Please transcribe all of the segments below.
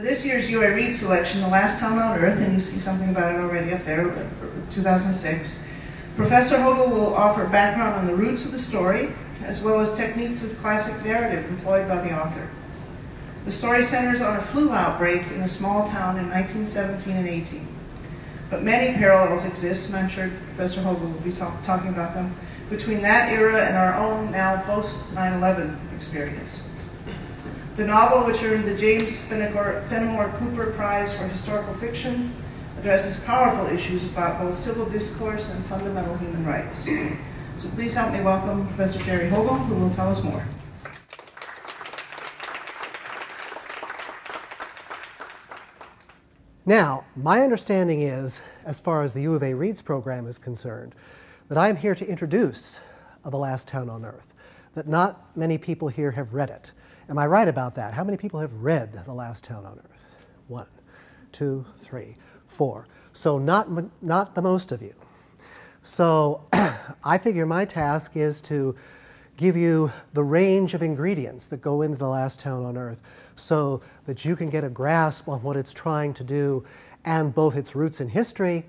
For this year's UA Read selection, The Last Town on Earth, and you see something about it already up there, 2006, Professor Hogle will offer background on the roots of the story, as well as techniques of classic narrative employed by the author. The story centers on a flu outbreak in a small town in 1917 and 18. But many parallels exist, and I'm sure Professor Hogle will be talking about them, between that era and our own now post-9/11 experience. The novel, which earned the James Fenimore Cooper Prize for Historical Fiction, addresses powerful issues about both civil discourse and fundamental human rights. So please help me welcome Professor Jerrold Hogle, who will tell us more. Now, my understanding is, as far as the U of A Reads program is concerned, that I am here to introduce The Last Town on Earth, that not many people here have read it. Am I right about that? How many people have read The Last Town on Earth? 1, 2, 3, 4. So not the most of you. So I figure my task is to give you the range of ingredients that go into The Last Town on Earth so that you can get a grasp on what it's trying to do and both its roots in history,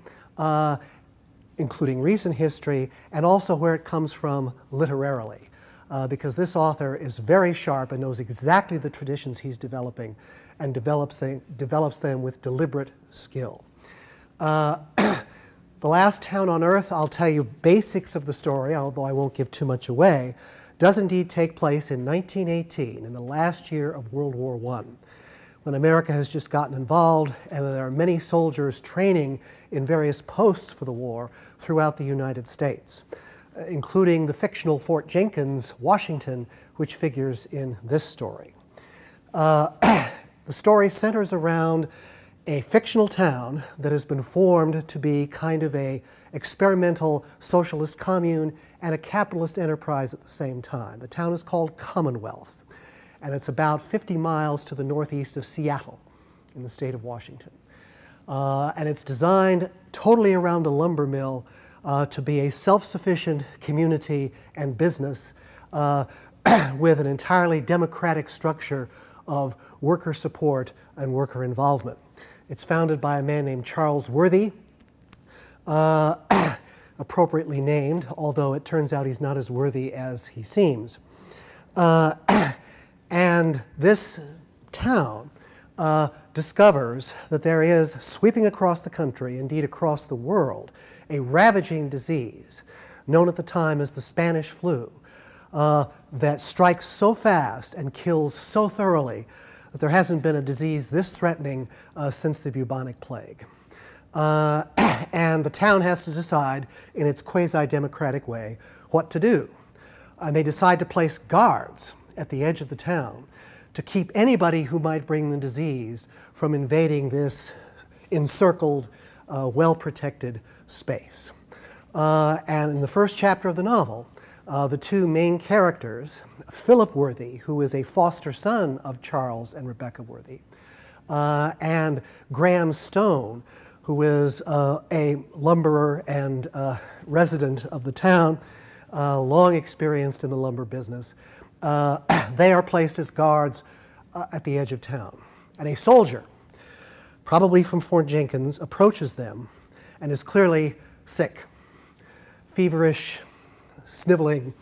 including recent history, and also where it comes from literarily. Because this author is very sharp and knows exactly the traditions he's developing and develops them with deliberate skill. The Last Town on Earth, I'll tell you basics of the story, although I won't give too much away, does indeed take place in 1918, in the last year of World War I, when America has just gotten involved and there are many soldiers training in various posts for the war throughout the United States, including the fictional Fort Jenkins, Washington, which figures in this story. The story centers around a fictional town that has been formed to be kind of a experimental socialist commune and a capitalist enterprise at the same time. The town is called Commonwealth, and it's about 50 miles to the northeast of Seattle in the state of Washington. And it's designed totally around a lumber mill to be a self-sufficient community and business with an entirely democratic structure of worker support and worker involvement. It's founded by a man named Charles Worthy, appropriately named, although it turns out he's not as worthy as he seems. And this town discovers that there is, sweeping across the country, indeed across the world, a ravaging disease known at the time as the Spanish flu that strikes so fast and kills so thoroughly that there hasn't been a disease this threatening since the bubonic plague. And the town has to decide, in its quasi-democratic way, what to do. And they decide to place guards at the edge of the town to keep anybody who might bring the disease from invading this encircled, well-protected space. And in the first chapter of the novel, the two main characters, Philip Worthy, who is a foster son of Charles and Rebecca Worthy, and Graham Stone, who is a lumberer and resident of the town, long experienced in the lumber business. They are placed as guards at the edge of town. And a soldier, probably from Fort Jenkins, approaches them and is clearly sick, feverish, sniveling,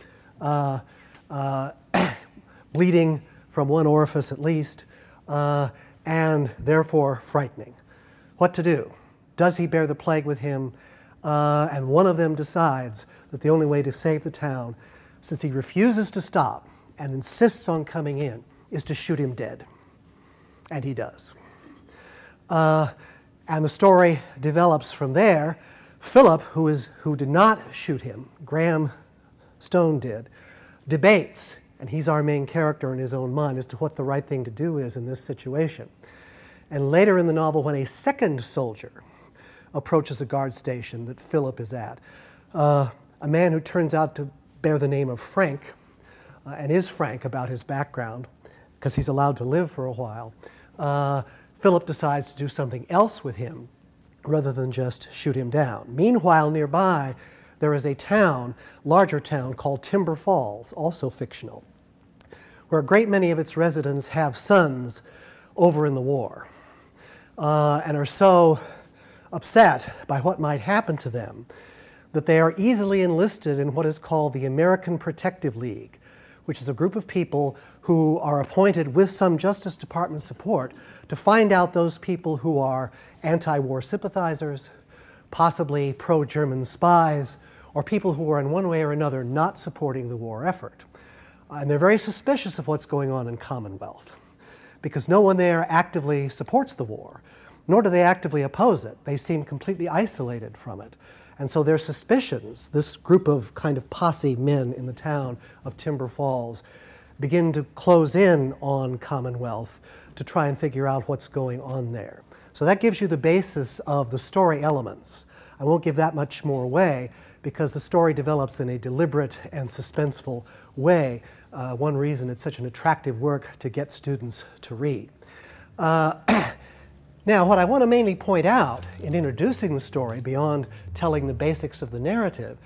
bleeding from one orifice at least, and therefore frightening. What to do? Does he bear the plague with him? And one of them decides that the only way to save the town, since he refuses to stop and insists on coming in, is to shoot him dead. And he does. And the story develops from there. Philip, who did not shoot him, Graham Stone did, debates, and he's our main character in his own mind, as to what the right thing to do is in this situation. And later in the novel, when a second soldier approaches a guard station that Philip is at, a man who turns out to bear the name of Frank, and is frank about his background, because he's allowed to live for a while, Philip decides to do something else with him rather than just shoot him down. Meanwhile, nearby, there is a town, larger town, called Timber Falls, also fictional, where a great many of its residents have sons over in the war. and are so upset by what might happen to them that they are easily enlisted in what is called the American Protective League, which is a group of people who are appointed with some Justice Department support to find out those people who are anti-war sympathizers, possibly pro-German spies, or people who are in one way or another not supporting the war effort. And they're very suspicious of what's going on in Commonwealth, because no one there actively supports the war, nor do they actively oppose it. They seem completely isolated from it. And so their suspicions, this group of kind of posse men in the town of Timber Falls, begin to close in on Commonwealth to try and figure out what's going on there. So that gives you the basis of the story elements. I won't give that much more away because the story develops in a deliberate and suspenseful way. One reason it's such an attractive work to get students to read. Now, what I want to mainly point out in introducing the story, beyond telling the basics of the narrative,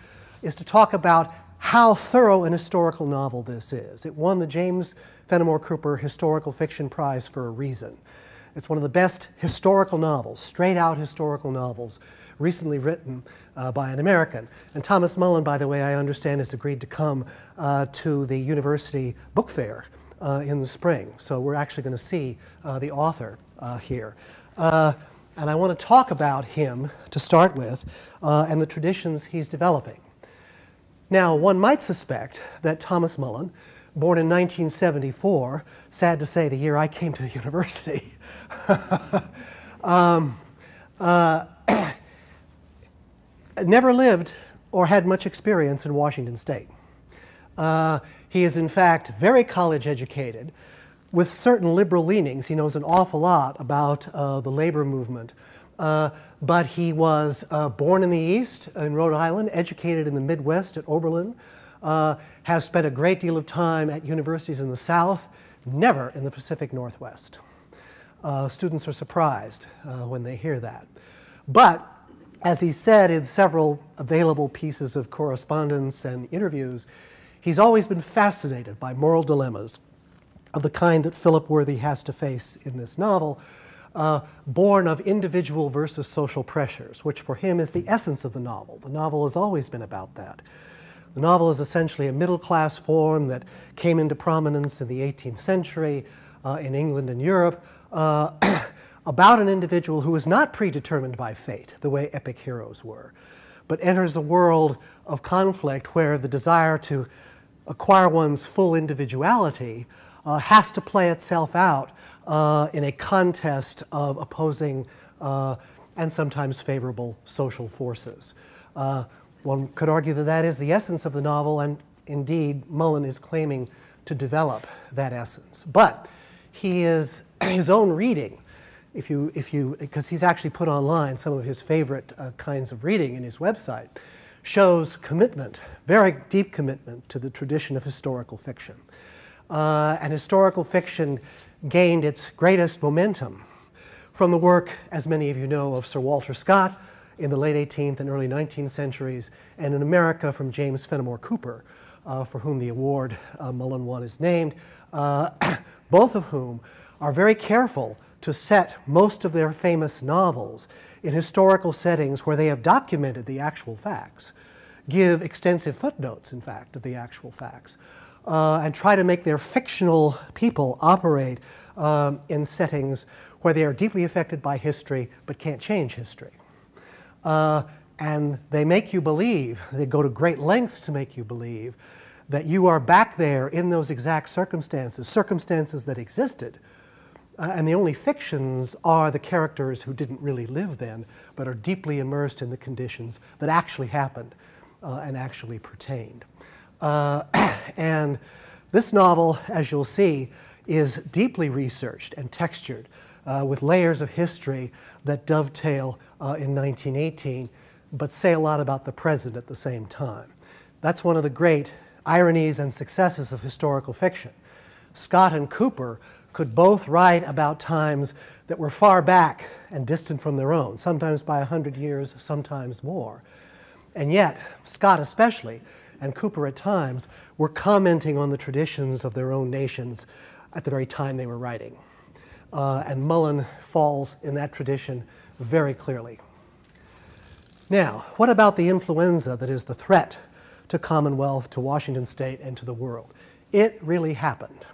is to talk about how thorough an historical novel this is. It won the James Fenimore Cooper Historical Fiction Prize for a reason. It's one of the best historical novels, straight-out historical novels, recently written by an American. And Thomas Mullen, by the way, I understand, has agreed to come to the university book fair in the spring. So we're actually going to see the author here. And I want to talk about him to start with and the traditions he's developing. Now, one might suspect that Thomas Mullen, born in 1974, sad to say the year I came to the university, never lived or had much experience in Washington State. He is, in fact, very college educated, with certain liberal leanings. He knows an awful lot about the labor movement. But he was born in the East, in Rhode Island, educated in the Midwest at Oberlin, has spent a great deal of time at universities in the South, never in the Pacific Northwest. Students are surprised when they hear that. But, as he said in several available pieces of correspondence and interviews, he's always been fascinated by moral dilemmas of the kind that Philip Worthy has to face in this novel, born of individual versus social pressures, which for him is the essence of the novel. The novel has always been about that. The novel is essentially a middle-class form that came into prominence in the 18th century in England and Europe, about an individual who is not predetermined by fate, the way epic heroes were, but enters a world of conflict where the desire to acquire one's full individuality has to play itself out in a contest of opposing and sometimes favorable social forces. One could argue that that is the essence of the novel, and indeed Mullen is claiming to develop that essence. But he is his own reading, because he's actually put online some of his favorite kinds of reading in his website, shows commitment, very deep commitment to the tradition of historical fiction. And historical fiction gained its greatest momentum from the work, as many of you know, of Sir Walter Scott in the late 18th and early 19th centuries, and in America from James Fenimore Cooper, for whom the award Mullen won is named, both of whom are very careful to set most of their famous novels in historical settings where they have documented the actual facts, give extensive footnotes, in fact, of the actual facts, and try to make their fictional people operate in settings where they are deeply affected by history but can't change history. And they make you believe, they go to great lengths to make you believe, that you are back there in those exact circumstances, circumstances that existed, and the only fictions are the characters who didn't really live then, but are deeply immersed in the conditions that actually happened and actually pertained. And this novel, as you'll see, is deeply researched and textured with layers of history that dovetail in 1918, but say a lot about the present at the same time. That's one of the great ironies and successes of historical fiction. Scott and Cooper could both write about times that were far back and distant from their own, sometimes by 100 years, sometimes more. And yet, Scott especially, and Cooper at times, were commenting on the traditions of their own nations at the very time they were writing. and Mullen falls in that tradition very clearly. Now, what about the influenza that is the threat to Commonwealth, to Washington State, and to the world? It really happened.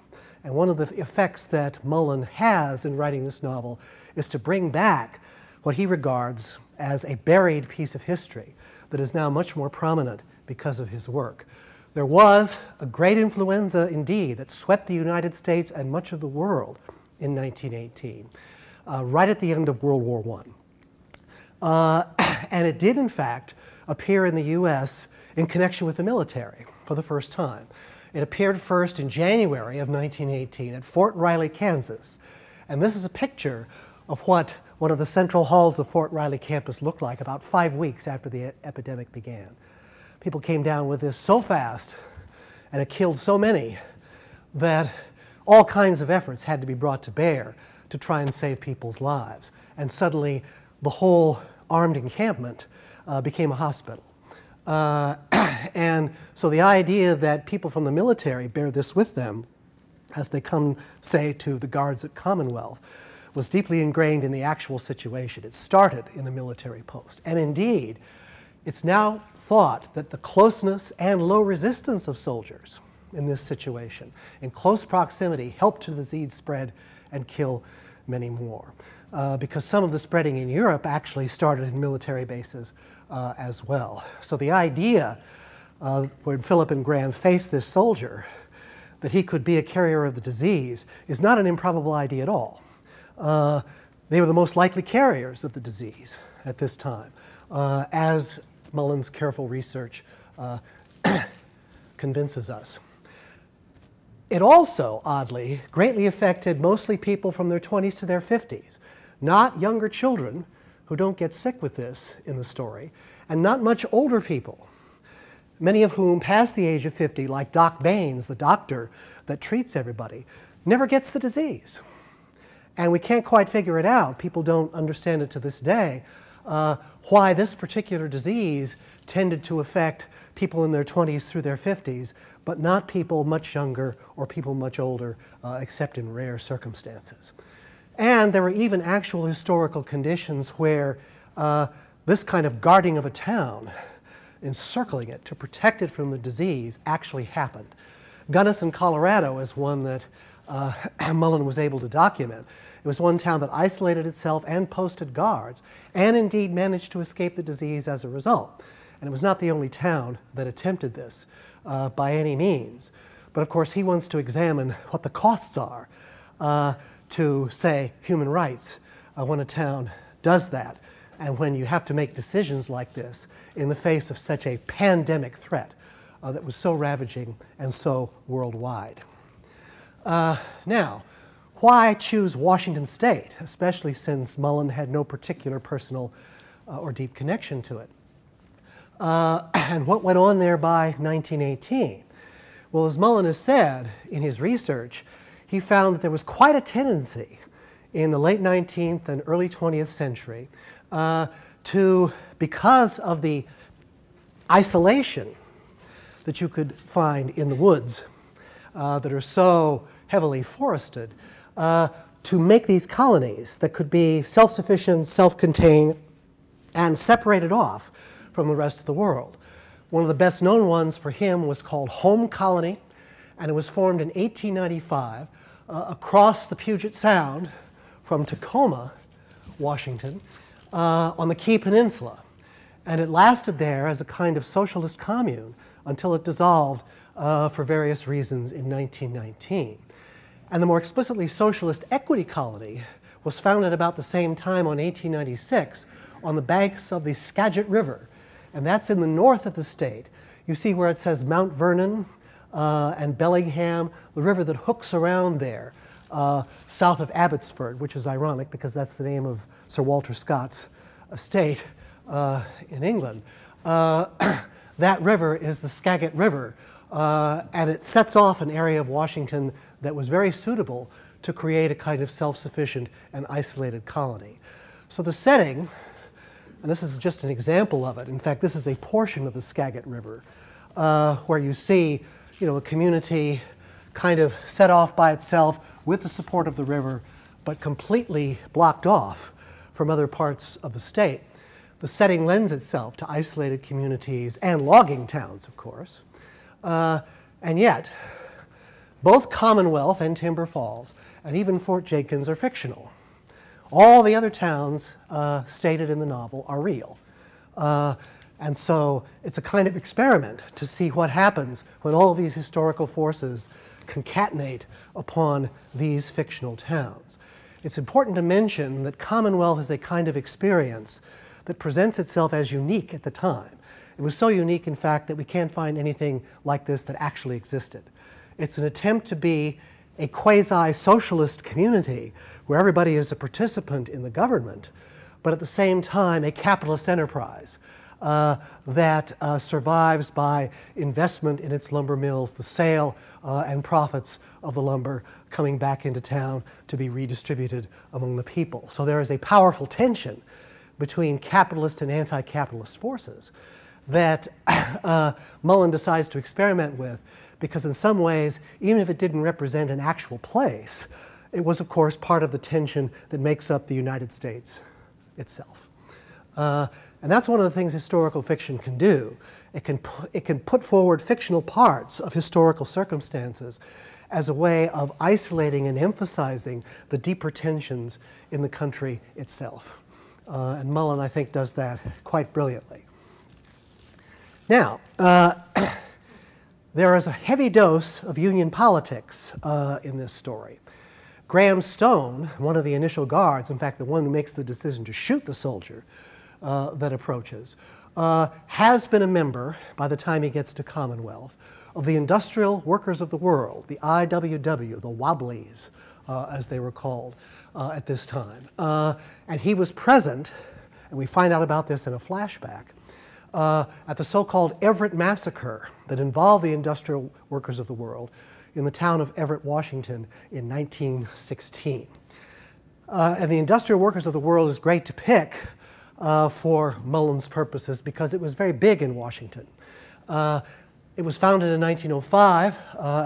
And one of the effects that Mullen has in writing this novel is to bring back what he regards as a buried piece of history that is now much more prominent because of his work. There was a great influenza indeed that swept the United States and much of the world in 1918, right at the end of World War I. And it did, in fact, appear in the U.S. in connection with the military for the first time. It appeared first in January of 1918 at Fort Riley, Kansas. And this is a picture of what one of the central halls of Fort Riley campus looked like about 5 weeks after the epidemic began. People came down with this so fast, and it killed so many, that all kinds of efforts had to be brought to bear to try and save people's lives. And suddenly, the whole armed encampment became a hospital. And so the idea that people from the military bear this with them as they come, say, to the guards at Commonwealth was deeply ingrained in the actual situation. It started in a military post. And indeed, it's now thought that the closeness and low resistance of soldiers in this situation, in close proximity, helped the disease spread and kill many more. Because some of the spreading in Europe actually started in military bases as well. So the idea when Philip and Graham faced this soldier that he could be a carrier of the disease is not an improbable idea at all. They were the most likely carriers of the disease at this time, as Mullen's careful research convinces us. It also, oddly, greatly affected mostly people from their 20s to their 50s, not younger children who don't get sick with this in the story, and not much older people, many of whom past the age of 50, like Doc Baines, the doctor that treats everybody, never gets the disease. And we can't quite figure it out. People don't understand it to this day, why this particular disease tended to affect people in their 20s through their 50s, but not people much younger or people much older, except in rare circumstances. And there were even actual historical conditions where this kind of guarding of a town, encircling it to protect it from the disease, actually happened. Gunnison, Colorado is one that Mullen was able to document. It was one town that isolated itself and posted guards, and indeed managed to escape the disease as a result. And it was not the only town that attempted this by any means. But of course, he wants to examine what the costs are to, say, human rights when a town does that, and when you have to make decisions like this in the face of such a pandemic threat that was so ravaging and so worldwide. Now, why choose Washington State, especially since Mullen had no particular personal or deep connection to it? And what went on there by 1918? Well, as Mullen has said in his research, he found that there was quite a tendency in the late 19th and early 20th century to, because of the isolation that you could find in the woods that are so heavily forested, to make these colonies that could be self-sufficient, self-contained, and separated off from the rest of the world. One of the best known ones for him was called Home Colony, and it was formed in 1895 across the Puget Sound from Tacoma, Washington, on the Key Peninsula. And it lasted there as a kind of socialist commune until it dissolved for various reasons in 1919. And the more explicitly socialist Equity Colony was founded about the same time on 1896 on the banks of the Skagit River. And that's in the north of the state. You see where it says Mount Vernon and Bellingham, the river that hooks around there, south of Abbotsford, which is ironic because that's the name of Sir Walter Scott's estate in England. That river is the Skagit River, and it sets off an area of Washington that was very suitable to create a kind of self-sufficient and isolated colony. So the setting, and this is just an example of it. In fact, this is a portion of the Skagit River where you see, a community kind of set off by itself with the support of the river, but completely blocked off from other parts of the state. The setting lends itself to isolated communities and logging towns, of course. And yet, both Commonwealth and Timber Falls, and even Fort Jenkins, are fictional. All the other towns stated in the novel are real. And so it's a kind of experiment to see what happens when all of these historical forces concatenate upon these fictional towns. It's important to mention that Commonwealth is a kind of experience that presents itself as unique at the time. It was so unique, in fact, that we can't find anything like this that actually existed. It's an attempt to be a quasi-socialist community where everybody is a participant in the government, but at the same time a capitalist enterprise that survives by investment in its lumber mills, the sale and profits of the lumber coming back into town to be redistributed among the people. So there is a powerful tension between capitalist and anti-capitalist forces that Mullen decides to experiment with, because in some ways, even if it didn't represent an actual place, it was, of course, part of the tension that makes up the United States itself. And that's one of the things historical fiction can do. It can put forward fictional parts of historical circumstances as a way of isolating and emphasizing the deeper tensions in the country itself. And Mullen, I think, does that quite brilliantly. Now, there is a heavy dose of Union politics in this story. Graham Stone, one of the initial guards, in fact, the one who makes the decision to shoot the soldier that approaches, has been a member, by the time he gets to Commonwealth, of the Industrial Workers of the World, the IWW, the Wobblies, as they were called at this time. And he was present, and we find out about this in a flashback, at the so-called Everett Massacre that involved the Industrial Workers of the World in the town of Everett, Washington in 1916. And the Industrial Workers of the World is great to pick for Mullen's purposes because it was very big in Washington. It was founded in 1905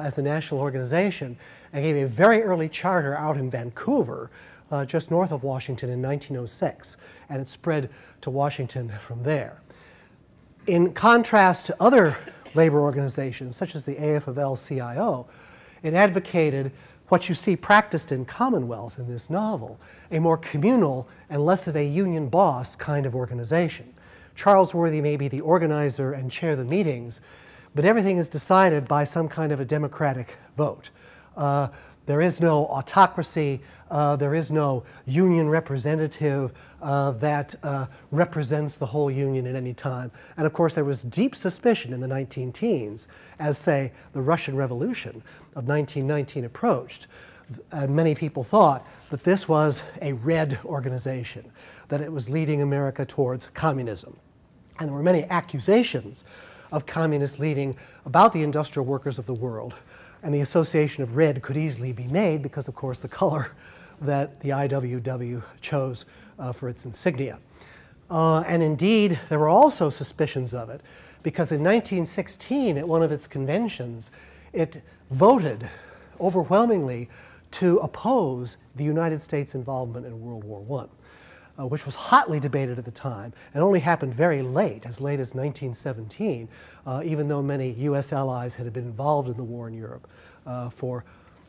as a national organization and gave a very early charter out in Vancouver, just north of Washington, in 1906, and it spread to Washington from there. In contrast to other labor organizations, such as the AFL-CIO, it advocated what you see practiced in Commonwealth in this novel, a more communal and less of a union boss kind of organization. Charles Worthy may be the organizer and chair the meetings, but everything is decided by some kind of a democratic vote. There is no autocracy, there is no union representative that represents the whole union at any time. And of course there was deep suspicion in the 19-teens as, say, the Russian Revolution of 1919 approached. And many people thought that this was a red organization, that it was leading America towards communism. And there were many accusations of communist leading about the Industrial Workers of the World. And the association of red could easily be made because, of course, the color that the IWW chose for its insignia. And indeed, there were also suspicions of it because in 1916, at one of its conventions, it voted overwhelmingly to oppose the United States' involvement in World War I, which was hotly debated at the time and only happened very late, as late as 1917, even though many U.S. allies had been involved in the war in Europe for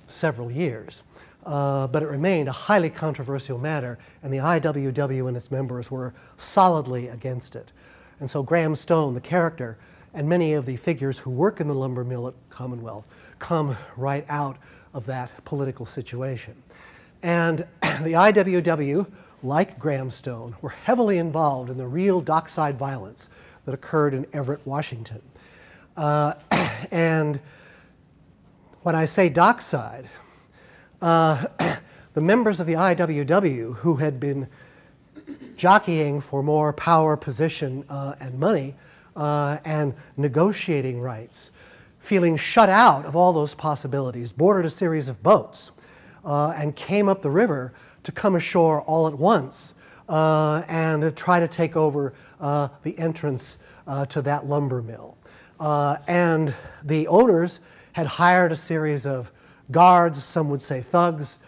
several years. But it remained a highly controversial matter, and the IWW and its members were solidly against it. And so Graham Stone, the character, and many of the figures who work in the lumber mill at Commonwealth come right out of that political situation. And the IWW, like Graham Stone, were heavily involved in the real dockside violence that occurred in Everett, Washington. And when I say dockside, the members of the IWW who had been jockeying for more power, position, and money, and negotiating rights, feeling shut out of all those possibilities, boarded a series of boats and came up the river to come ashore all at once and try to take over the entrance to that lumber mill. And the owners had hired a series of guards, some would say thugs,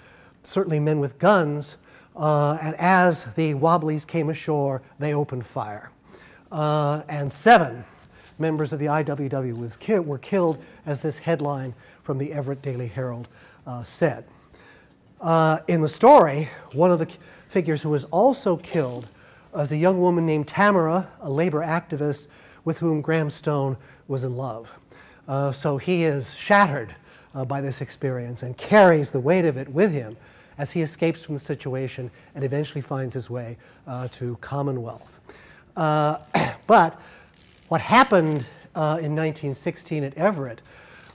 certainly men with guns, and as the Wobblies came ashore, they opened fire. And 7 members of the IWW were killed, as this headline from the Everett Daily Herald said. In the story, one of the figures who was also killed was a young woman named Tamara, a labor activist with whom Graham Stone was in love. So he is shattered by this experience and carries the weight of it with him as he escapes from the situation and eventually finds his way to Commonwealth. But what happened in 1916 at Everett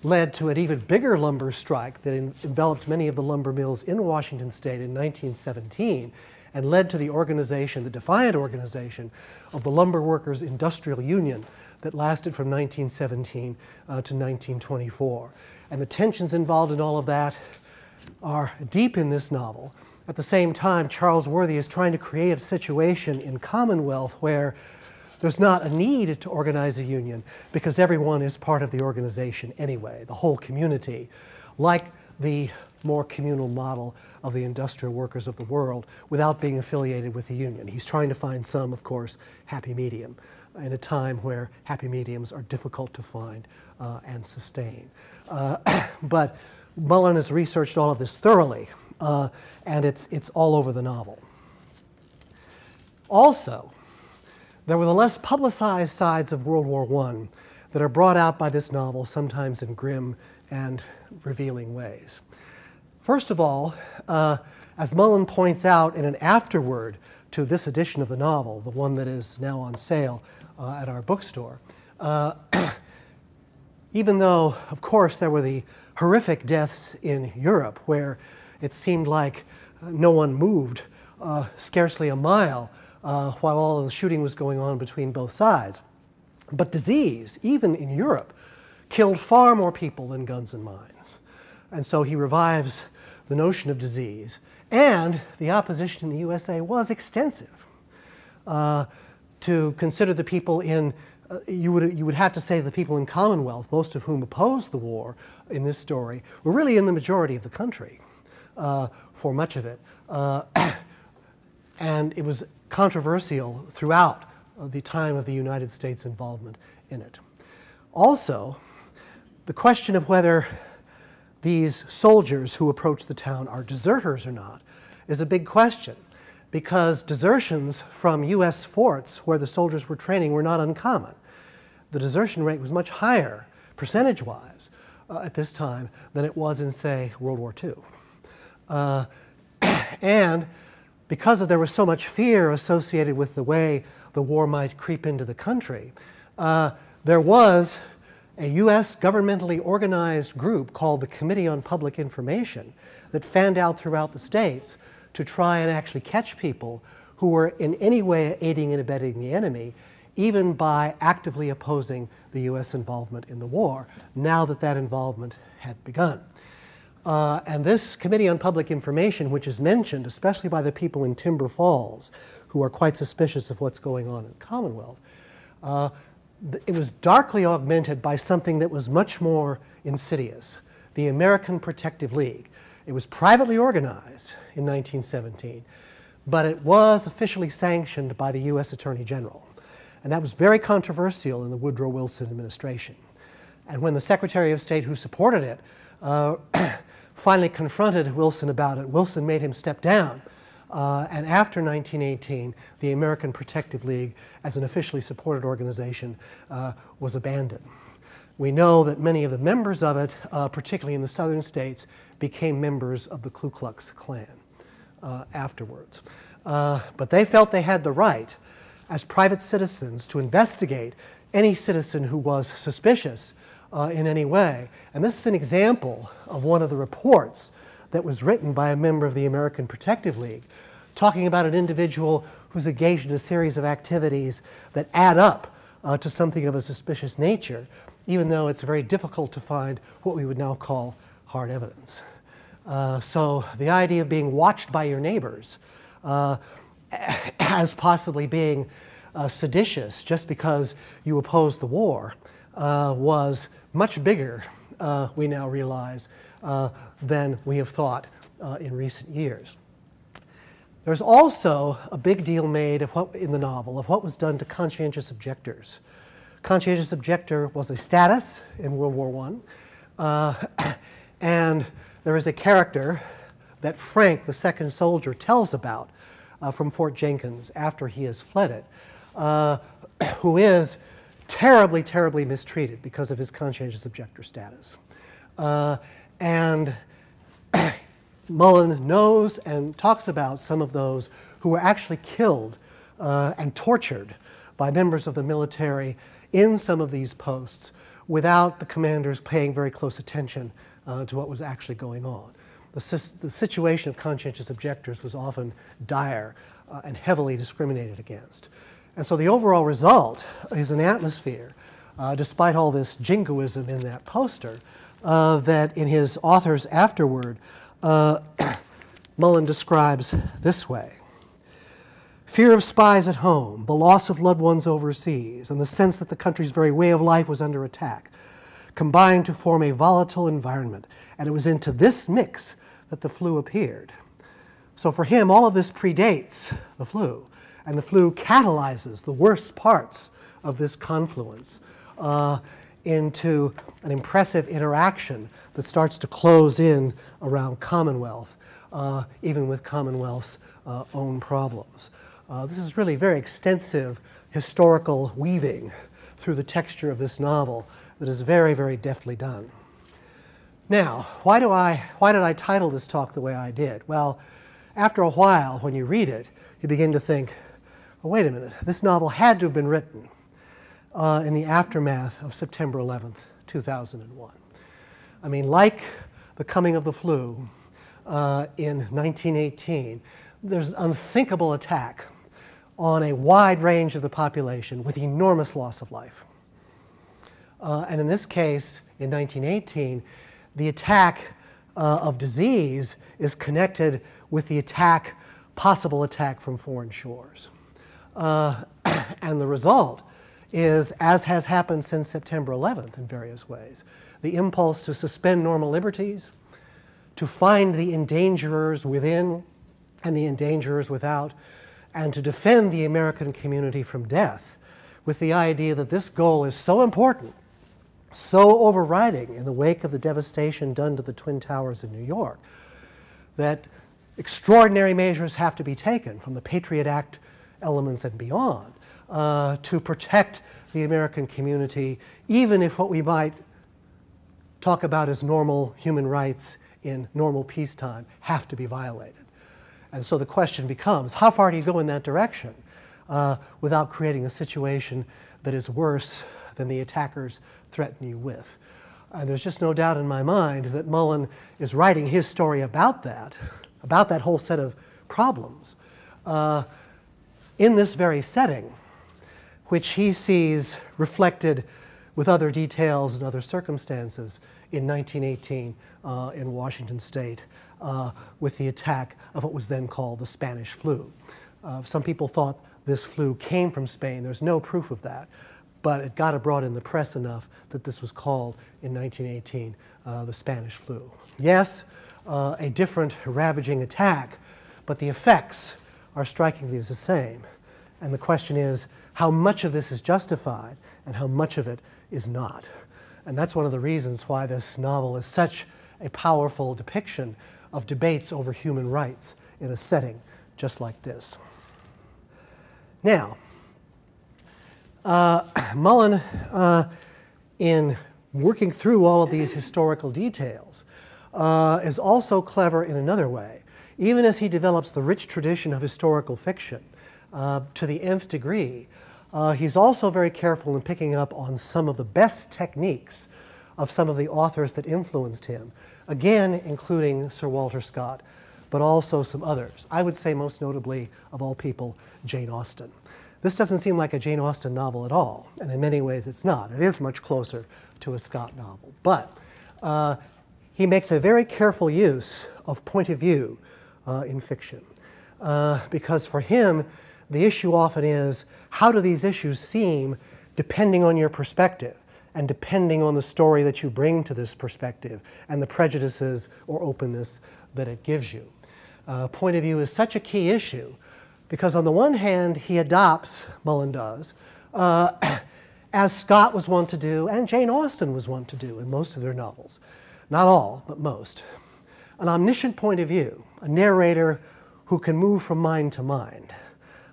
led to an even bigger lumber strike that enveloped many of the lumber mills in Washington State in 1917 and led to the organization, the defiant organization, of the Lumber Workers Industrial Union that lasted from 1917 to 1924. And the tensions involved in all of that are deep in this novel. At the same time, Charles Worthy is trying to create a situation in Commonwealth where there's not a need to organize a union because everyone is part of the organization anyway, the whole community, like the more communal model of the industrial workers of the world without being affiliated with the union. He's trying to find some, of course, happy medium in a time where happy mediums are difficult to find and sustain. But Mullen has researched all of this thoroughly, and it's all over the novel. Also, there were the less publicized sides of World War I that are brought out by this novel, sometimes in grim and revealing ways. First of all, as Mullen points out in an afterword to this edition of the novel, the one that is now on sale at our bookstore, even though, of course, there were the horrific deaths in Europe where it seemed like no one moved scarcely a mile while all of the shooting was going on between both sides. But disease, even in Europe, killed far more people than guns and mines. And so he revives the notion of disease. And the opposition in the USA was extensive. To consider the people in, you would have to say the people in Commonwealth, most of whom opposed the war in this story, were really in the majority of the country for much of it. And it was controversial throughout the time of the United States involvement in it. Also, the question of whether these soldiers who approach the town are deserters or not is a big question, because desertions from U.S. forts where the soldiers were training were not uncommon. The desertion rate was much higher, percentage-wise, at this time than it was in, say, World War II. And because there was so much fear associated with the way the war might creep into the country, there was a U.S. governmentally organized group called the Committee on Public Information that fanned out throughout the states to try and actually catch people who were in any way aiding and abetting the enemy, even by actively opposing the U.S. involvement in the war, now that that involvement had begun. And this Committee on Public Information, which is mentioned, especially by the people in Timber Falls, who are quite suspicious of what's going on in Commonwealth, it was darkly augmented by something that was much more insidious, the American Protective League. It was privately organized in 1917, but it was officially sanctioned by the U.S. Attorney General. And that was very controversial in the Woodrow Wilson administration. And when the Secretary of State who supported it finally confronted Wilson about it, Wilson made him step down. And after 1918, the American Protective League, as an officially supported organization, was abandoned. We know that many of the members of it, particularly in the southern states, became members of the Ku Klux Klan afterwards. But they felt they had the right, as private citizens, to investigate any citizen who was suspicious in any way. And this is an example of one of the reports that was written by a member of the American Protective League, talking about an individual who's engaged in a series of activities that add up to something of a suspicious nature, even though it's very difficult to find what we would now call hard evidence. So the idea of being watched by your neighbors as possibly being seditious just because you oppose the war was much bigger, we now realize, than we have thought in recent years. There's also a big deal made of in the novel of what was done to conscientious objectors. Conscientious objector was a status in World War I, and there is a character that Frank, the second soldier, tells about from Fort Jenkins after he has fled it, who is terribly, terribly mistreated because of his conscientious objector status. And Mullen knows and talks about some of those who were actually killed and tortured by members of the military in some of these posts without the commanders paying very close attention to what was actually going on. The situation of conscientious objectors was often dire and heavily discriminated against. And so the overall result is an atmosphere, despite all this jingoism in that poster, that in his authors afterward, Mullen describes this way. Fear of spies at home, the loss of loved ones overseas, and the sense that the country's very way of life was under attack combined to form a volatile environment. And it was into this mix that the flu appeared. So for him, all of this predates the flu, and the flu catalyzes the worst parts of this confluence into an impressive interaction that starts to close in around Commonwealth, even with Commonwealth's own problems. This is really very extensive historical weaving through the texture of this novel that is very, very deftly done. Now, why did I title this talk the way I did? Well, after a while, when you read it, you begin to think, oh, wait a minute, this novel had to have been written in the aftermath of September 11th, 2001. I mean, like the coming of the flu in 1918, there's an unthinkable attack on a wide range of the population with enormous loss of life. And in this case, in 1918, the attack of disease is connected with the possible attack from foreign shores. And the result is, as has happened since September 11th in various ways, the impulse to suspend normal liberties, to find the endangerers within and the endangerers without, and to defend the American community from death, with the idea that this goal is so important, so overriding in the wake of the devastation done to the Twin Towers in New York, that extraordinary measures have to be taken from the Patriot Act elements and beyond to protect the American community, even if what we might talk about as normal human rights in normal peacetime have to be violated. And so the question becomes, how far do you go in that direction without creating a situation that is worse than the attackers threaten you with? And there's just no doubt in my mind that Mullen is writing his story about that whole set of problems, in this very setting, which he sees reflected with other details and other circumstances in 1918 in Washington State with the attack of what was then called the Spanish flu. Some people thought this flu came from Spain. There's no proof of that, but it got abroad in the press enough that this was called in 1918 the Spanish flu. Yes, a different ravaging attack, but the effects are strikingly the same. And the question is, how much of this is justified and how much of it is not? And that's one of the reasons why this novel is such a powerful depiction of debates over human rights in a setting just like this. Now, Mullen, in working through all of these historical details, is also clever in another way. Even as he develops the rich tradition of historical fiction to the nth degree, he's also very careful in picking up on some of the best techniques of some of the authors that influenced him, again including Sir Walter Scott, but also some others. I would say most notably, of all people, Jane Austen. This doesn't seem like a Jane Austen novel at all, and in many ways it's not. It is much closer to a Scott novel. But he makes a very careful use of point of view in fiction, because for him, the issue often is, how do these issues seem depending on your perspective and depending on the story that you bring to this perspective and the prejudices or openness that it gives you. Point of view is such a key issue because on the one hand, he adopts, Mullen does, as Scott was wont to do and Jane Austen was wont to do in most of their novels. Not all, but most. An omniscient point of view, a narrator who can move from mind to mind,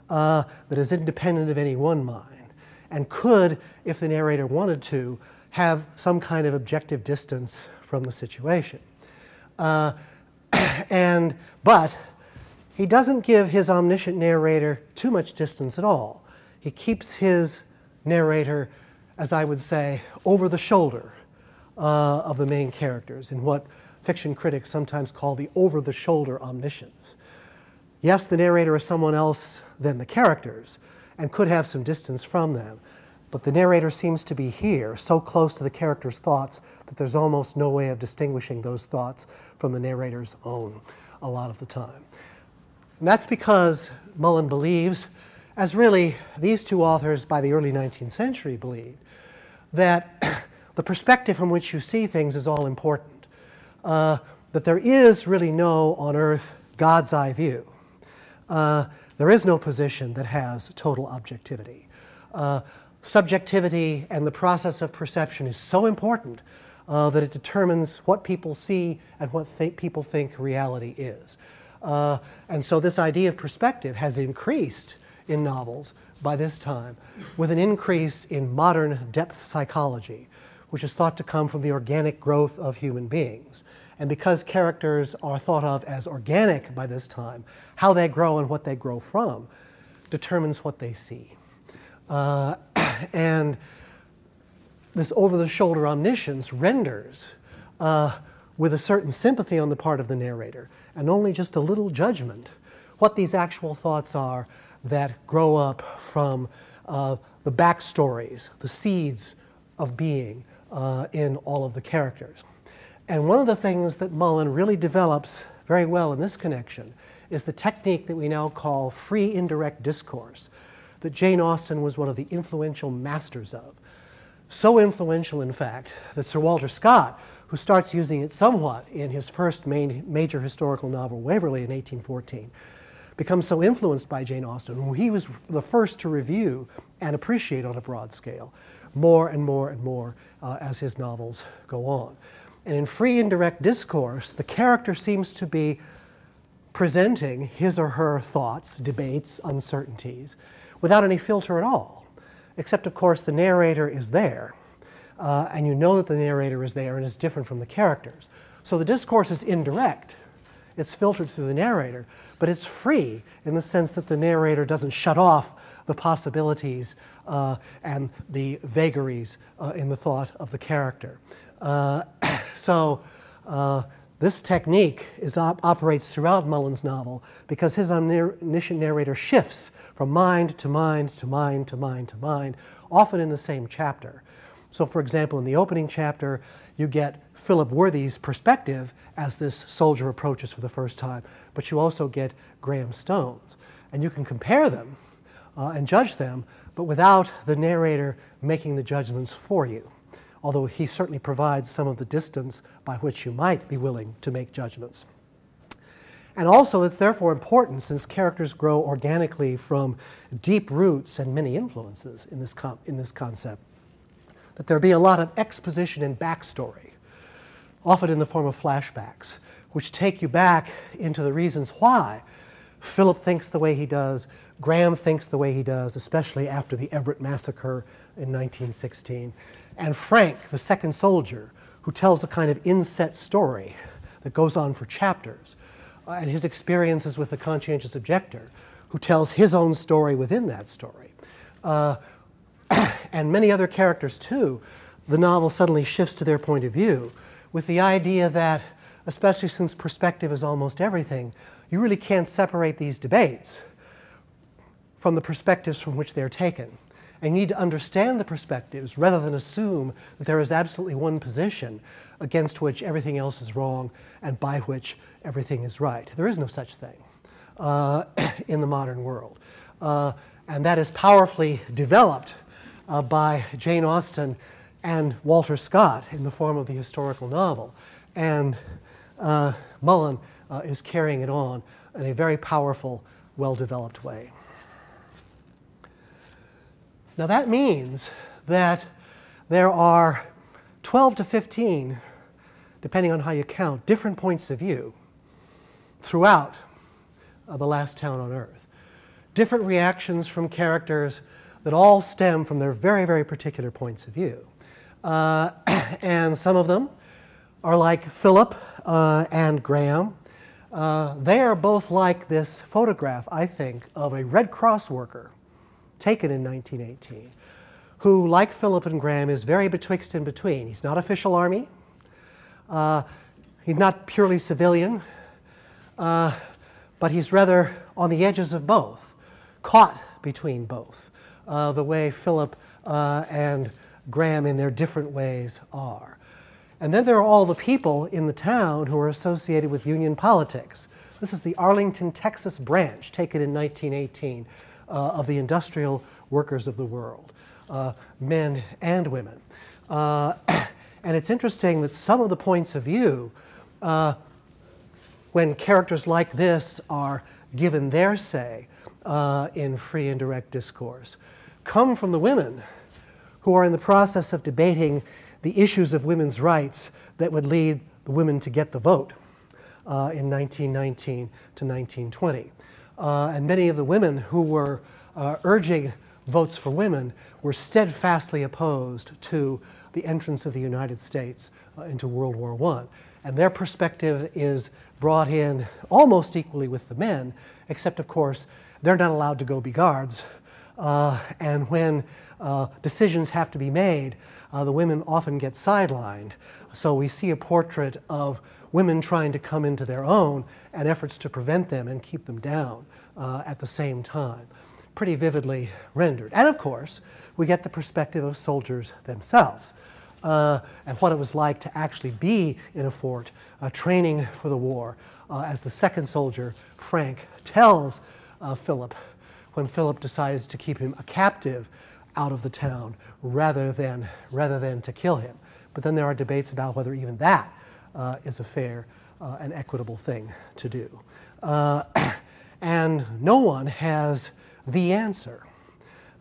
that is independent of any one mind, and could, if the narrator wanted to, have some kind of objective distance from the situation. But he doesn't give his omniscient narrator too much distance at all. He keeps his narrator, as I would say, over the shoulder of the main characters in what fiction critics sometimes call the over-the-shoulder omniscience. Yes, the narrator is someone else than the characters and could have some distance from them, but the narrator seems to be here, so close to the character's thoughts that there's almost no way of distinguishing those thoughts from the narrator's own a lot of the time. And that's because Mullen believes, as really these two authors by the early 19th century believed, that the perspective from which you see things is all important. That there is really no, on earth, God's eye view. There is no position that has total objectivity. Subjectivity and the process of perception is so important that it determines what people see and what people think reality is. And so this idea of perspective has increased in novels by this time with an increase in modern depth psychology, which is thought to come from the organic growth of human beings. And because characters are thought of as organic by this time, how they grow and what they grow from determines what they see. And this over-the-shoulder omniscience renders, with a certain sympathy on the part of the narrator, and only just a little judgment, what these actual thoughts are that grow up from the backstories, the seeds of being in all of the characters. And one of the things that Mullen really develops very well in this connection is the technique that we now call free indirect discourse, that Jane Austen was one of the influential masters of. So influential, in fact, that Sir Walter Scott, who starts using it somewhat in his first major historical novel, Waverley, in 1814, becomes so influenced by Jane Austen, who he was the first to review and appreciate on a broad scale, more and more and more as his novels go on. And in free indirect discourse, the character seems to be presenting his or her thoughts, debates, uncertainties, without any filter at all, except, of course, the narrator is there. And you know that the narrator is there and is different from the characters. So the discourse is indirect. It's filtered through the narrator, but it's free in the sense that the narrator doesn't shut off the possibilities and the vagaries in the thought of the character. This technique operates throughout Mullen's novel because his omniscient narrator shifts from mind to mind to mind to mind to mind, often in the same chapter. So, for example, in the opening chapter, you get Philip Worthy's perspective as this soldier approaches for the first time, but you also get Graham Stone's. And you can compare them and judge them, but without the narrator making the judgments for you, although he certainly provides some of the distance by which you might be willing to make judgments. And also, it's therefore important, since characters grow organically from deep roots and many influences in this concept, that there be a lot of exposition and backstory, often in the form of flashbacks, which take you back into the reasons why Philip thinks the way he does, Graham thinks the way he does, especially after the Everett massacre in 1916, and Frank, the second soldier, who tells a kind of inset story that goes on for chapters, and his experiences with the conscientious objector, who tells his own story within that story. And many other characters, too. The novel suddenly shifts to their point of view with the idea that, especially since perspective is almost everything, you really can't separate these debates from the perspectives from which they're taken. And you need to understand the perspectives rather than assume that there is absolutely one position against which everything else is wrong and by which everything is right. There is no such thing in the modern world. And that is powerfully developed by Jane Austen and Walter Scott in the form of the historical novel. And Mullen is carrying it on in a very powerful, well-developed way. Now that means that there are 12 to 15, depending on how you count, different points of view throughout The Last Town on Earth. Different reactions from characters that all stem from their very, very particular points of view. And some of them are like Philip and Graham. They are both like this photograph, I think, of a Red Cross worker taken in 1918, who, like Philip and Graham, is very betwixt and between. He's not official army. He's not purely civilian. But he's rather on the edges of both, caught between both, the way Philip and Graham in their different ways are. And then there are all the people in the town who are associated with Union politics. This is the Arlington, Texas branch taken in 1918 of the industrial workers of the world, men and women. And it's interesting that some of the points of view, when characters like this are given their say in free and direct discourse, come from the women who are in the process of debating the issues of women's rights that would lead the women to get the vote in 1919 to 1920. And many of the women who were urging votes for women were steadfastly opposed to the entrance of the United States into World War I. And their perspective is brought in almost equally with the men, except, of course, they're not allowed to go be guards. And when decisions have to be made, the women often get sidelined. So we see a portrait of women trying to come into their own and efforts to prevent them and keep them down at the same time. Pretty vividly rendered. And of course, we get the perspective of soldiers themselves and what it was like to actually be in a fort training for the war, as the second soldier, Frank, tells Philip when Philip decides to keep him a captive out of the town rather than to kill him. But then there are debates about whether even that is a fair and equitable thing to do. And no one has the answer.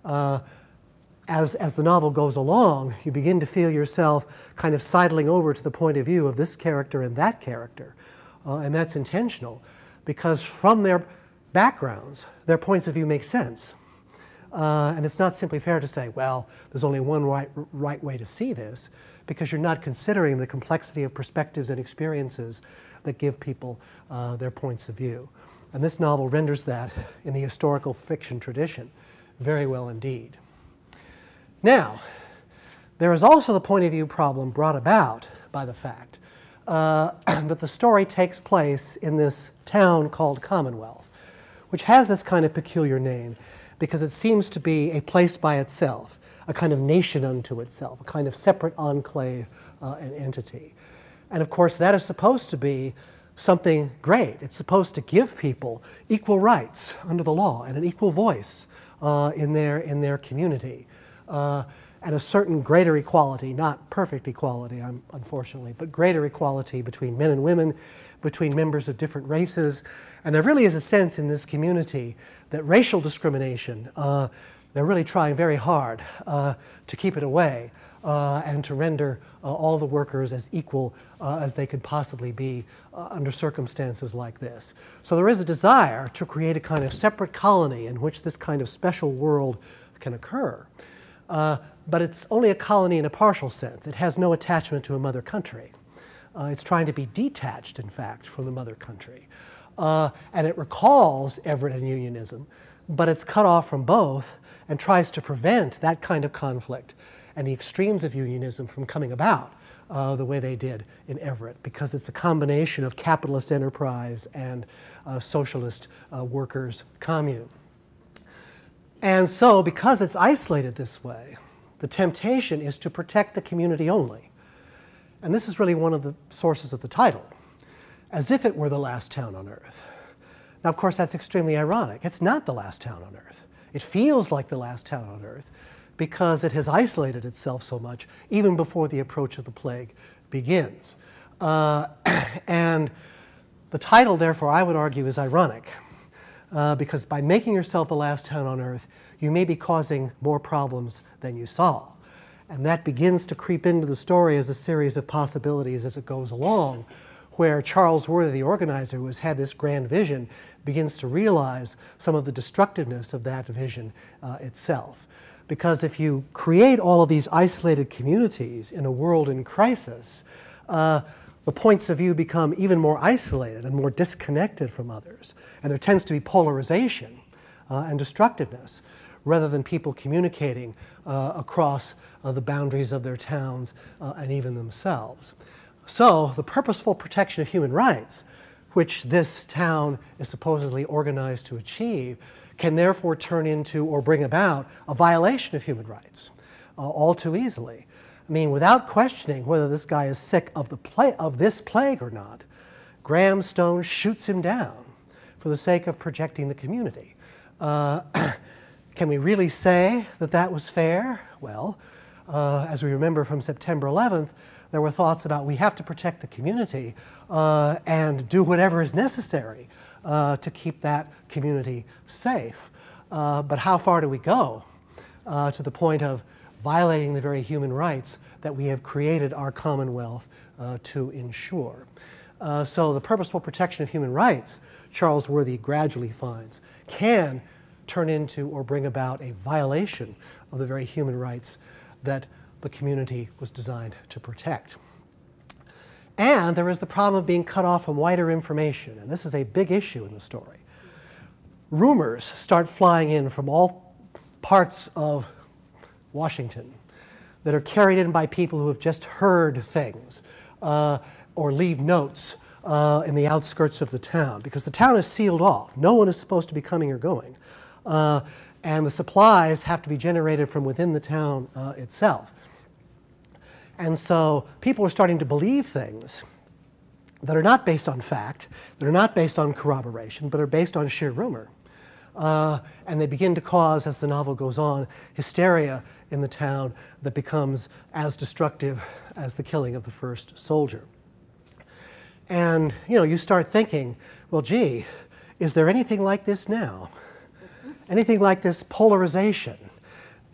As the novel goes along, you begin to feel yourself kind of sidling over to the point of view of this character and that character. And that's intentional, because from their backgrounds, their points of view make sense. And it's not simply fair to say, well, there's only one right way to see this, because you're not considering the complexity of perspectives and experiences that give people their points of view. And this novel renders that in the historical fiction tradition very well indeed. Now, there is also the point of view problem brought about by the fact that the story takes place in this town called Commonwealth, which has this kind of peculiar name because it seems to be a place by itself, a kind of nation unto itself, a kind of separate enclave and entity. And of course, that is supposed to be something great. It's supposed to give people equal rights under the law and an equal voice in their community. And a certain greater equality, not perfect equality, unfortunately, but greater equality between men and women, between members of different races. And there really is a sense in this community that racial discrimination, they're really trying very hard to keep it away and to render all the workers as equal as they could possibly be under circumstances like this. So there is a desire to create a kind of separate colony in which this kind of special world can occur. But it's only a colony in a partial sense. It has no attachment to a mother country. It's trying to be detached, in fact, from the mother country. And it recalls Everett and unionism, but it's cut off from both and tries to prevent that kind of conflict and the extremes of unionism from coming about the way they did in Everett, because it's a combination of capitalist enterprise and socialist workers' commune. And so, because it's isolated this way, the temptation is to protect the community only. And this is really one of the sources of the title, as if it were the last town on earth. Now, of course, that's extremely ironic. It's not the last town on earth. It feels like the last town on earth because it has isolated itself so much even before the approach of the plague begins. And The title, therefore, I would argue is ironic, because by making yourself the last town on earth, you may be causing more problems than you solve. And that begins to creep into the story as a series of possibilities as it goes along, where Charles Worthy, the organizer, who has had this grand vision, begins to realize some of the destructiveness of that vision itself. Because if you create all of these isolated communities in a world in crisis, the points of view become even more isolated and more disconnected from others. And there tends to be polarization and destructiveness, rather than people communicating across the boundaries of their towns and even themselves. So the purposeful protection of human rights, which this town is supposedly organized to achieve, can therefore turn into or bring about a violation of human rights all too easily. I mean, without questioning whether this guy is sick of this plague or not, Graham Stone shoots him down for the sake of protecting the community. Can we really say that that was fair? Well, as we remember from September 11th, there were thoughts about we have to protect the community and do whatever is necessary to keep that community safe. But how far do we go to the point of violating the very human rights that we have created our Commonwealth to ensure? So the purposeful protection of human rights, Charles Worthy gradually finds, can turn into or bring about a violation of the very human rights that the community was designed to protect. And there is the problem of being cut off from wider information, and this is a big issue in the story. Rumors start flying in from all parts of Washington that are carried in by people who have just heard things or leave notes in the outskirts of the town, because the town is sealed off. No one is supposed to be coming or going. And the supplies have to be generated from within the town itself. And so people are starting to believe things that are not based on fact, that are not based on corroboration, but are based on sheer rumor. And they begin to cause, as the novel goes on, hysteria in the town that becomes as destructive as the killing of the first soldier. And you start thinking, well, gee, is there anything like this now? Anything like this polarization?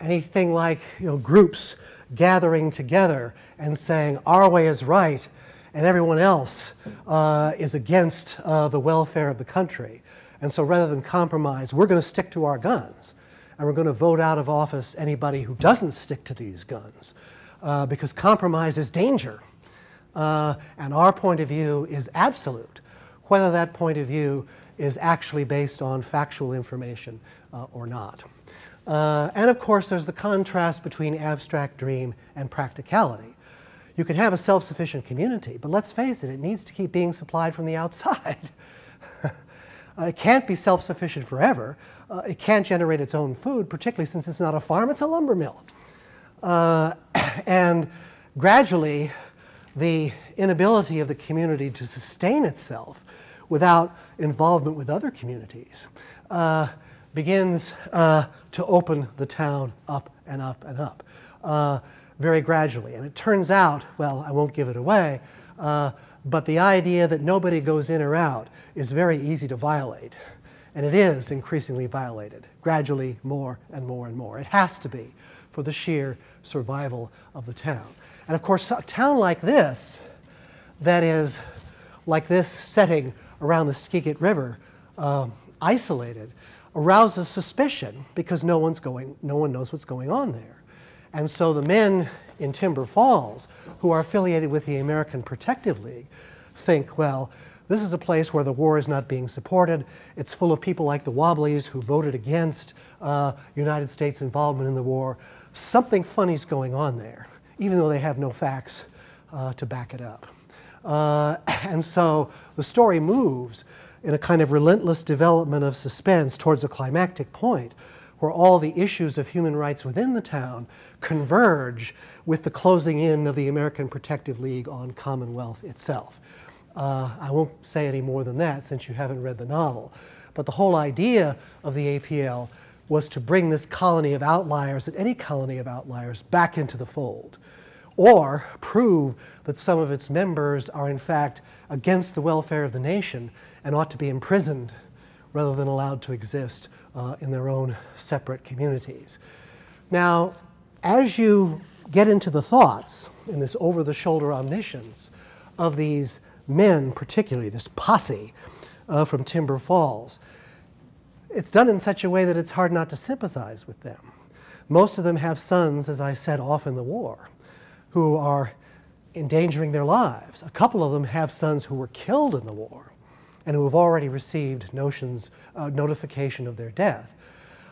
Anything like groups gathering together and saying our way is right and everyone else is against the welfare of the country? And so rather than compromise, we're going to stick to our guns, and we're going to vote out of office anybody who doesn't stick to these guns, because compromise is danger. And our point of view is absolute, whether that point of view is actually based on factual information or not. And of course, there's the contrast between abstract dream and practicality. You can have a self-sufficient community, but let's face it, it needs to keep being supplied from the outside. It can't be self-sufficient forever. It can't generate its own food, particularly since it's not a farm, it's a lumber mill. And gradually, the inability of the community to sustain itself without involvement with other communities begins to open the town up and up and up very gradually. And it turns out, well, I won't give it away, but the idea that nobody goes in or out is very easy to violate. And it is increasingly violated, gradually more and more and more. It has to be for the sheer survival of the town. And of course, a town like this, that is like this setting around the Skagit River, isolated, arouses suspicion because no one knows what's going on there. And so the men in Timber Falls, who are affiliated with the American Protective League, think, well, this is a place where the war is not being supported. It's full of people like the Wobblies who voted against United States involvement in the war. Something funny's going on there, even though they have no facts to back it up. And so the story moves in a kind of relentless development of suspense towards a climactic point where all the issues of human rights within the town converge with the closing in of the American Protective League on Commonwealth itself. I won't say any more than that since you haven't read the novel. But the whole idea of the APL was to bring this colony of outliers, and any colony of outliers, back into the fold, or prove that some of its members are in fact against the welfare of the nation and ought to be imprisoned rather than allowed to exist in their own separate communities. Now, as you get into the thoughts in this over-the-shoulder omniscience of these men, particularly this posse from Timber Falls, it's done in such a way that it's hard not to sympathize with them. Most of them have sons, as I said, off in the war, who are endangering their lives. A couple of them have sons who were killed in the war and who have already received notification of their death.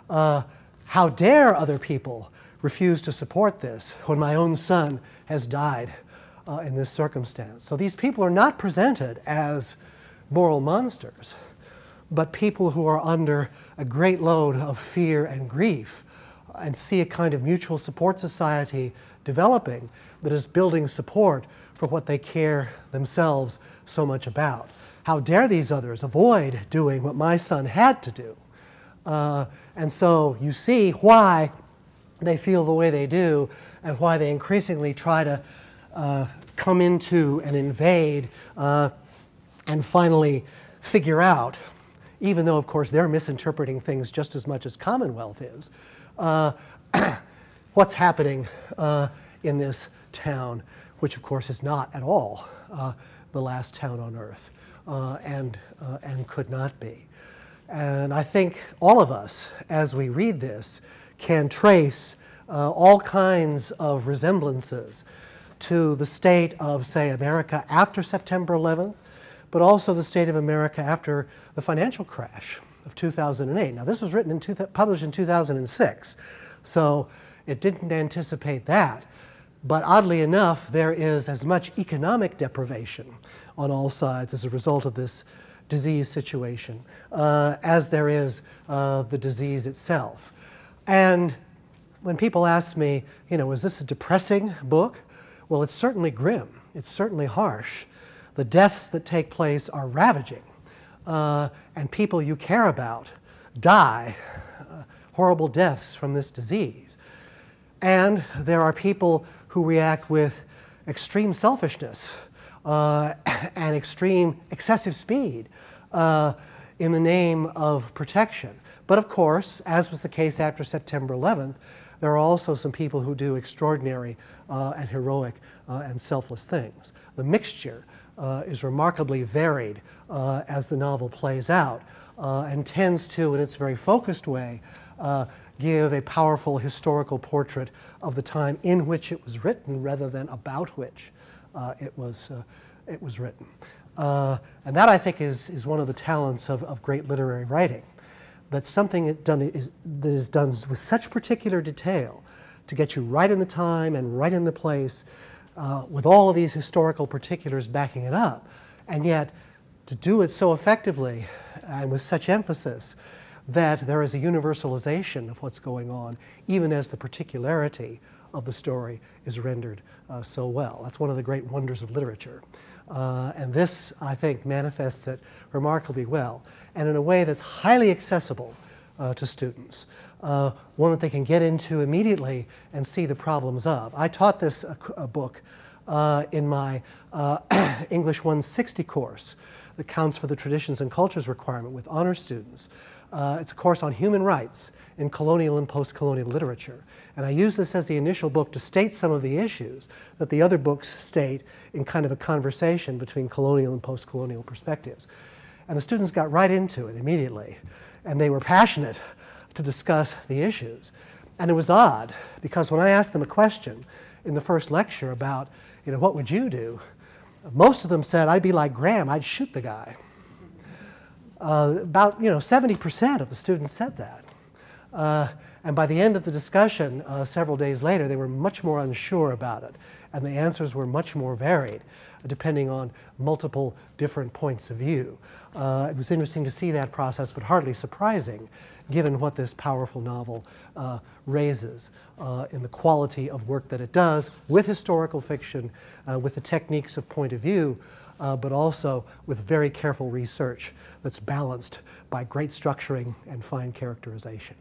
How dare other people refuse to support this when my own son has died in this circumstance? So these people are not presented as moral monsters, but people who are under a great load of fear and grief and see a kind of mutual support society developing that is building support for what they care themselves so much about. How dare these others avoid doing what my son had to do? And so you see why they feel the way they do and why they increasingly try to come into and invade and finally figure out, even though of course they're misinterpreting things just as much as Commonwealth is, what's happening in this town, which of course is not at all the last town on earth and could not be. And I think all of us, as we read this, can trace all kinds of resemblances to the state of, say, America after September 11th, but also the state of America after the financial crash of 2008. Now, this was written published in 2006, so it didn't anticipate that. But oddly enough, there is as much economic deprivation on all sides as a result of this disease situation as there is the disease itself. And when people ask me, you know, is this a depressing book? Well, it's certainly grim. It's certainly harsh. The deaths that take place are ravaging. And people you care about die horrible deaths from this disease. And there are people who react with extreme selfishness and extreme excessive speed in the name of protection. But of course, as was the case after September 11th, there are also some people who do extraordinary and heroic and selfless things. The mixture is remarkably varied as the novel plays out and tends to, in its very focused way, give a powerful historical portrait of the time in which it was written rather than about which it was written. And that, I think, is one of the talents of great literary writing, that something that is done with such particular detail to get you right in the time and right in the place with all of these historical particulars backing it up, and yet to do it so effectively and with such emphasis that there is a universalization of what's going on, even as the particularity of the story is rendered so well. That's one of the great wonders of literature. And this, I think, manifests it remarkably well, and in a way that's highly accessible to students, one that they can get into immediately and see the problems of. I taught this book in my English 160 course that counts for the Traditions and Cultures requirement with honor students. It's a course on human rights in colonial and post-colonial literature. And I use this as the initial book to state some of the issues that the other books state in kind of a conversation between colonial and post-colonial perspectives. And the students got right into it immediately. And they were passionate to discuss the issues. And it was odd, because when I asked them a question in the first lecture about, you know, what would you do? Most of them said, I'd be like Graham, I'd shoot the guy. About 70% of the students said that. And by the end of the discussion, several days later, they were much more unsure about it. And the answers were much more varied, depending on multiple different points of view. It was interesting to see that process, but hardly surprising, given what this powerful novel raises in the quality of work that it does with historical fiction, with the techniques of point of view, but also with very careful research that's balanced by great structuring and fine characterization.